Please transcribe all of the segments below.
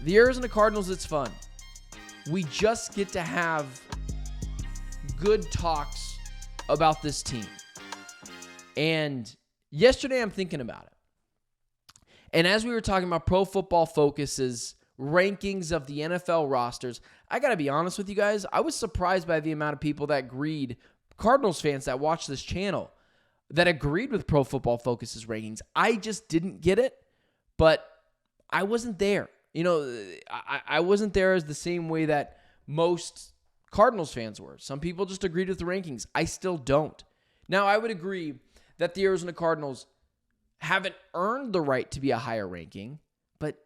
The Arizona Cardinals, it's fun. We just get to have good talks about this team. And yesterday I'm thinking about it. And as we were talking about Pro Football Focus's rankings of the NFL rosters, I got to be honest with you guys, I was surprised by the amount of people that agreed, Cardinals fans that watch this channel, that agreed with Pro Football Focus's rankings. I just didn't get it, but I wasn't there. You know, I wasn't there as the same way that most Cardinals fans were. Some people just agreed with the rankings. I still don't. Now, I would agree that the Arizona Cardinals haven't earned the right to be a higher ranking, but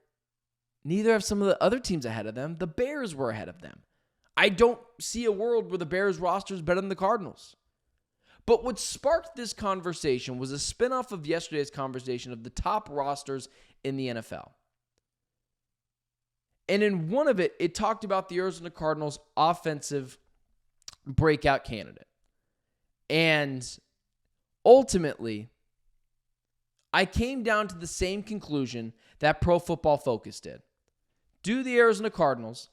neither have some of the other teams ahead of them. The Bears were ahead of them. I don't see a world where the Bears roster is better than the Cardinals. But what sparked this conversation was a spinoff of yesterday's conversation of the top rosters in the NFL. And in one of it, it talked about the Arizona Cardinals' offensive breakout candidate. And ultimately, I came down to the same conclusion that Pro Football Focus did. Do the Arizona Cardinals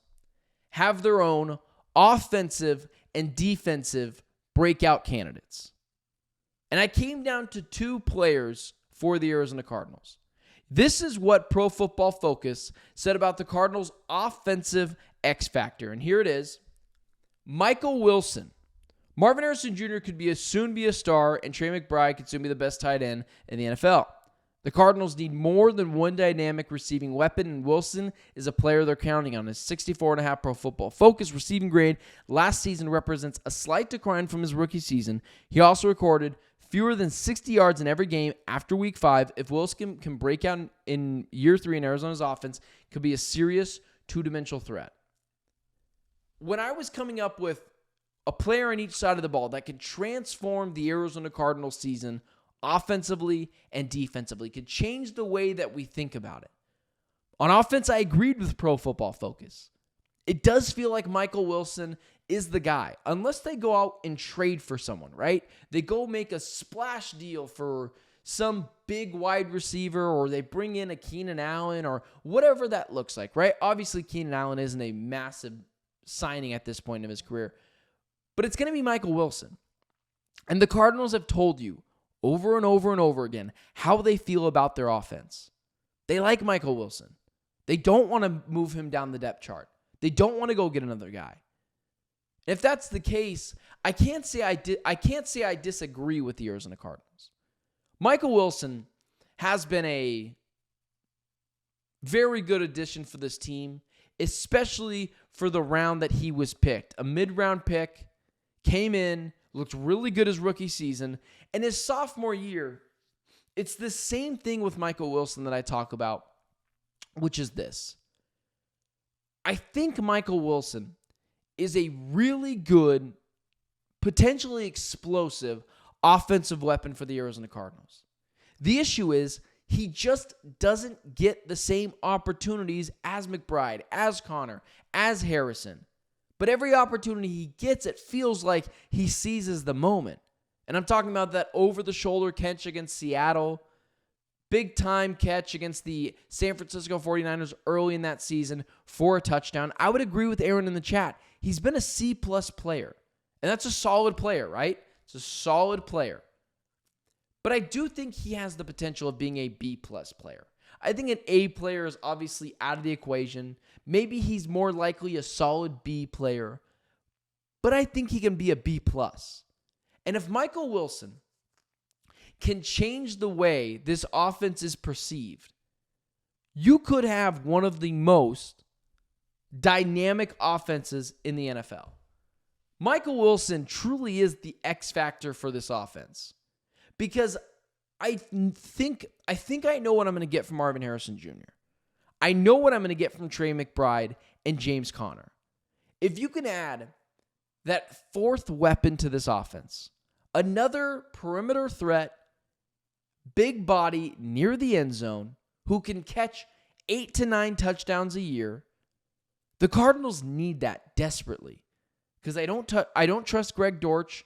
have their own offensive and defensive breakout candidates? And I came down to two players for the Arizona Cardinals. This is what Pro Football Focus said about the Cardinals' offensive X factor. And here it is. Michael Wilson. Marvin Harrison Jr. could soon be a star, and Trey McBride could soon be the best tight end in the NFL. The Cardinals need more than one dynamic receiving weapon, and Wilson is a player they're counting on. His 64.5 Pro Football Focus receiving grade last season represents a slight decline from his rookie season. He also recorded fewer than 60 yards in every game after Week 5. If Wilson can break out in Year 3 in Arizona's offense, could be a serious two-dimensional threat. When I was coming up with a player on each side of the ball that could transform the Arizona Cardinals season offensively and defensively, could change the way that we think about it. On offense, I agreed with Pro Football Focus. It does feel like Michael Wilson is the guy, unless they go out and trade for someone, right? They go make a splash deal for some big wide receiver, or they bring in a Keenan Allen, or whatever that looks like, right? Obviously, Keenan Allen isn't a massive signing at this point in his career, but it's going to be Michael Wilson. And the Cardinals have told you over and over and over again how they feel about their offense. They like Michael Wilson. They don't want to move him down the depth chart. They don't want to go get another guy. If that's the case, I can't say I disagree with the Arizona Cardinals. Michael Wilson has been a very good addition for this team, especially for the round that he was picked. A mid-round pick, came in, looked really good his rookie season, and his sophomore year, it's the same thing with Michael Wilson that I talk about, which is this. I think Michael Wilson is a really good, potentially explosive offensive weapon for the Arizona Cardinals. The issue is he just doesn't get the same opportunities as McBride, as Connor, as Harrison. But every opportunity he gets, it feels like he seizes the moment. And I'm talking about that over-the-shoulder catch against Seattle, big-time catch against the San Francisco 49ers early in that season for a touchdown. I would agree with Aaron in the chat. He's been a C-plus player. And that's a solid player, right? It's a solid player. But I do think he has the potential of being a B-plus player. I think an A player is obviously out of the equation. Maybe he's more likely a solid B player. But I think he can be a B-plus. And if Michael Wilson can change the way this offense is perceived, you could have one of the most dynamic offenses in the NFL. Michael Wilson truly is the X factor for this offense, because I think I know what I'm going to get from Marvin Harrison Jr. I know what I'm going to get from Trey McBride and James Conner. If you can add that fourth weapon to this offense, another perimeter threat, big body near the end zone, who can catch 8 to 9 touchdowns a year, the Cardinals need that desperately. Because I don't trust Greg Dortch.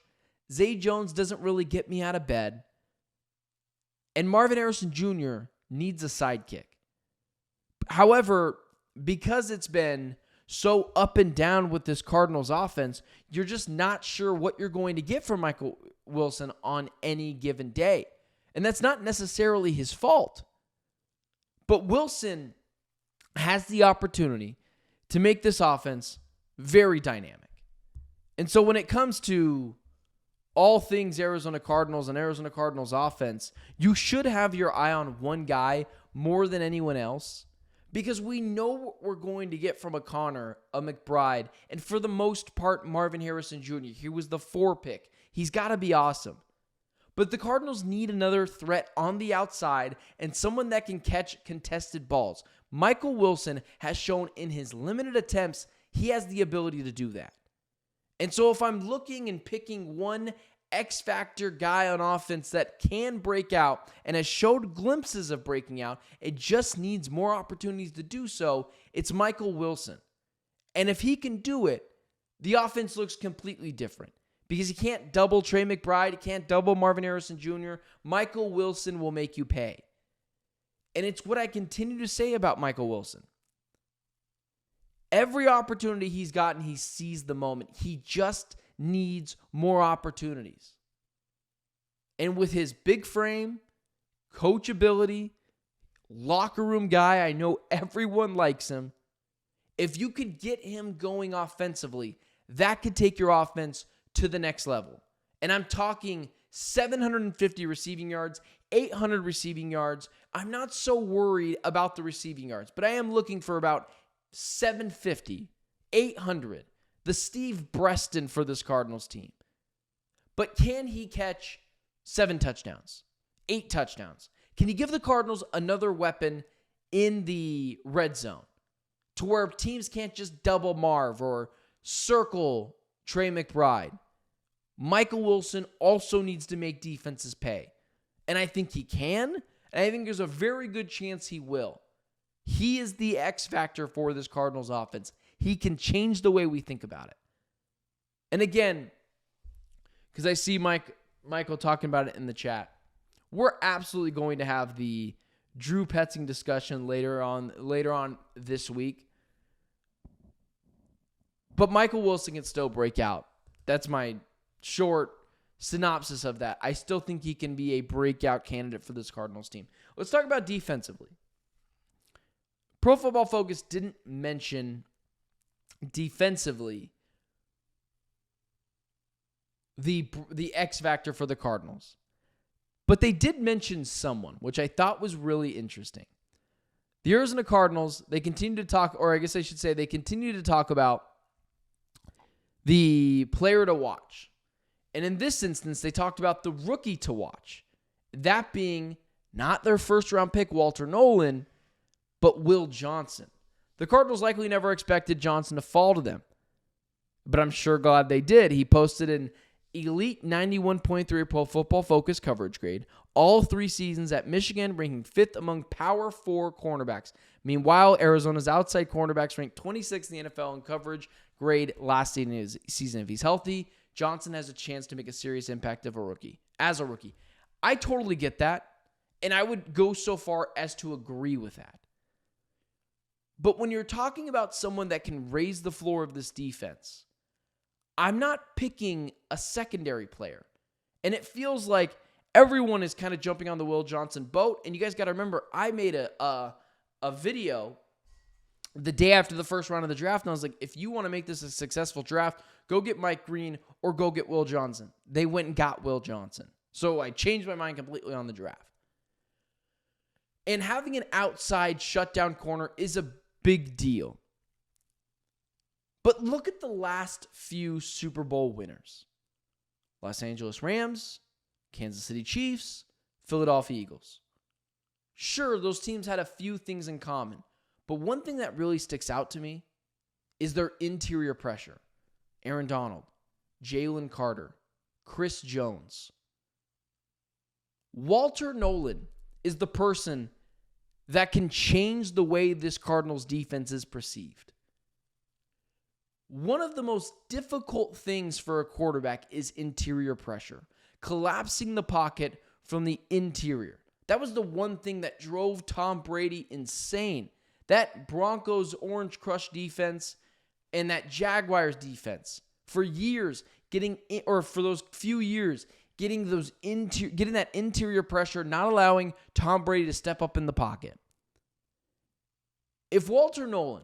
Zay Jones doesn't really get me out of bed. And Marvin Harrison Jr. needs a sidekick. However, because it's been so up and down with this Cardinals offense, you're just not sure what you're going to get from Michael Wilson on any given day. And that's not necessarily his fault. But Wilson has the opportunity to make this offense very dynamic. And so when it comes to all things Arizona Cardinals and Arizona Cardinals offense, you should have your eye on one guy more than anyone else, because we know what we're going to get from a Connor, a McBride, and for the most part, Marvin Harrison Jr. He was the 4 pick. He's got to be awesome. But the Cardinals need another threat on the outside and someone that can catch contested balls. Michael Wilson has shown in his limited attempts he has the ability to do that. And so if I'm looking and picking one X-factor guy on offense that can break out and has showed glimpses of breaking out, it just needs more opportunities to do so, it's Michael Wilson. And if he can do it, the offense looks completely different. Because he can't double Trey McBride, he can't double Marvin Harrison Jr. Michael Wilson will make you pay. And it's what I continue to say about Michael Wilson. Every opportunity he's gotten, he seized the moment. He just needs more opportunities. And with his big frame, coachability, locker room guy, I know everyone likes him. If you could get him going offensively, that could take your offense to the next level. And I'm talking 750 receiving yards, 800 receiving yards. I'm not so worried about the receiving yards, but I am looking for about 750, 800. The Steve Breston for this Cardinals team. But can he catch 7 touchdowns, 8 touchdowns? Can he give the Cardinals another weapon in the red zone to where teams can't just double Marv or circle Trey McBride? Michael Wilson also needs to make defenses pay. And I think he can. And I think there's a very good chance he will. He is the X factor for this Cardinals offense. He can change the way we think about it. And again, because I see Michael talking about it in the chat, we're absolutely going to have the Drew Petzing discussion later on this week. But Michael Wilson can still break out. That's my short synopsis of that. I still think he can be a breakout candidate for this Cardinals team. Let's talk about defensively. Pro Football Focus didn't mention defensively the X factor for the Cardinals. But they did mention someone, which I thought was really interesting. The Arizona Cardinals, they continue to talk, or I guess I should say they continue to talk about the player to watch. And in this instance, they talked about the rookie to watch. That being not their first-round pick, Walter Nolan, but Will Johnson. The Cardinals likely never expected Johnson to fall to them, but I'm sure glad they did. He posted an elite 91.3 Pro Football Focus coverage grade all 3 seasons at Michigan, ranking 5th among Power 4 cornerbacks. Meanwhile, Arizona's outside cornerbacks ranked 26th in the NFL in coverage grade last season. If he's healthy, Johnson has a chance to make a serious impact as a rookie. I totally get that, and I would go so far as to agree with that. But when you're talking about someone that can raise the floor of this defense, I'm not picking a secondary player. And it feels like everyone is kind of jumping on the Will Johnson boat. And you guys got to remember, I made a video the day after the first round of the draft, and I was like, if you want to make this a successful draft, go get Mike Green or go get Will Johnson. They went and got Will Johnson. So I changed my mind completely on the draft. And having an outside shutdown corner is a big deal. But look at the last few Super Bowl winners. Los Angeles Rams, Kansas City Chiefs, Philadelphia Eagles. Sure, those teams had a few things in common. But one thing that really sticks out to me is their interior pressure. Aaron Donald, Jalen Carter, Chris Jones. Walter Nolen is the person that can change the way this Cardinals defense is perceived. One of the most difficult things for a quarterback is interior pressure, collapsing the pocket from the interior. That was the one thing that drove Tom Brady insane. That Broncos Orange Crush defense and that Jaguars defense for years for those few years getting that interior pressure, not allowing Tom Brady to step up in the pocket. If Walter Nolen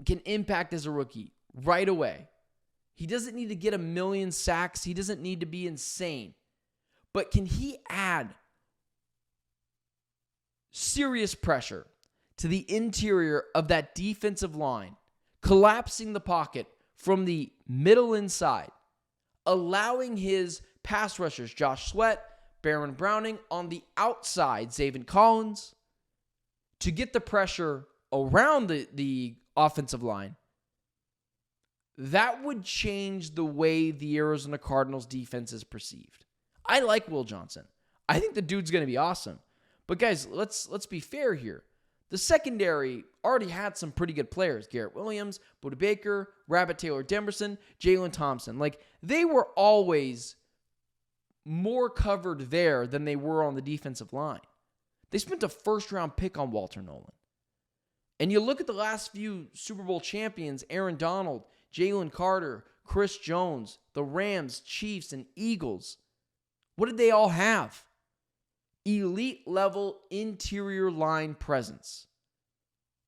can impact as a rookie right away, he doesn't need to get 1 million sacks. He doesn't need to be insane. But can he add serious pressure to the interior of that defensive line, collapsing the pocket from the middle inside, allowing his pass rushers, Josh Sweat, Baron Browning, on the outside, Zaven Collins, to get the pressure around the offensive line? That would change the way the Arizona Cardinals defense is perceived. I like Will Johnson. I think the dude's going to be awesome. But guys, let's be fair here. The secondary already had some pretty good players. Garrett Williams, Budda Baker, Rabbit Taylor Demerson, Jalen Thompson. They were always more covered there than they were on the defensive line. They spent a first-round pick on Walter Nolen. And you look at the last few Super Bowl champions, Aaron Donald, Jalen Carter, Chris Jones, the Rams, Chiefs, and Eagles. What did they all have? Elite-level interior line presence.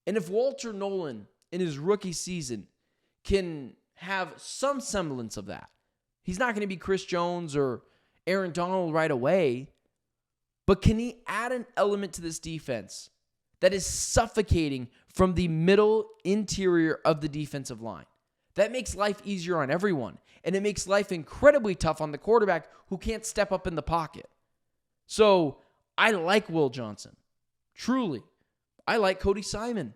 And if Walter Nolen in his rookie season can have some semblance of that, he's not going to be Chris Jones or Aaron Donald right away, but can he add an element to this defense that is suffocating from the middle interior of the defensive line? That makes life easier on everyone, and it makes life incredibly tough on the quarterback who can't step up in the pocket. So I like Will Johnson. Truly. I like Cody Simon.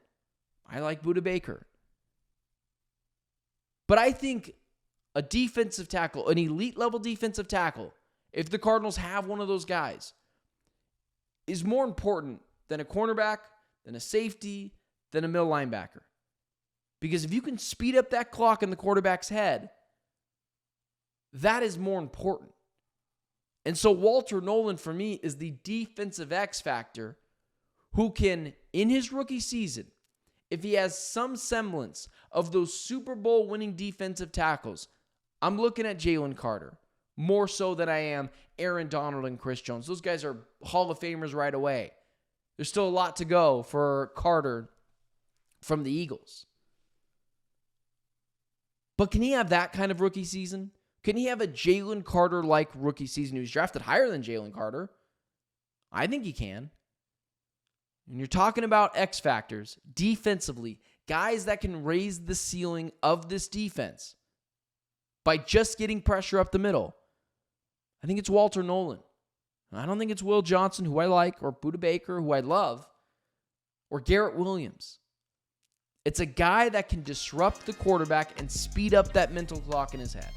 I like Budda Baker. But I think a defensive tackle, an elite level defensive tackle, if the Cardinals have one of those guys, is more important than a cornerback, than a safety, than a middle linebacker. Because if you can speed up that clock in the quarterback's head, that is more important. And so Walter Nolen, for me, is the defensive X factor who can, in his rookie season, if he has some semblance of those Super Bowl winning defensive tackles, I'm looking at Jalen Carter more so than I am Aaron Donald and Chris Jones. Those guys are Hall of Famers right away. There's still a lot to go for Carter from the Eagles. But can he have that kind of rookie season? Can he have a Jalen Carter-like rookie season? He was drafted higher than Jalen Carter. I think he can. And you're talking about X factors, defensively, guys that can raise the ceiling of this defense by just getting pressure up the middle. I think it's Walter Nolen. I don't think it's Will Johnson, who I like, or Budda Baker, who I love, or Garrett Williams. It's a guy that can disrupt the quarterback and speed up that mental clock in his head.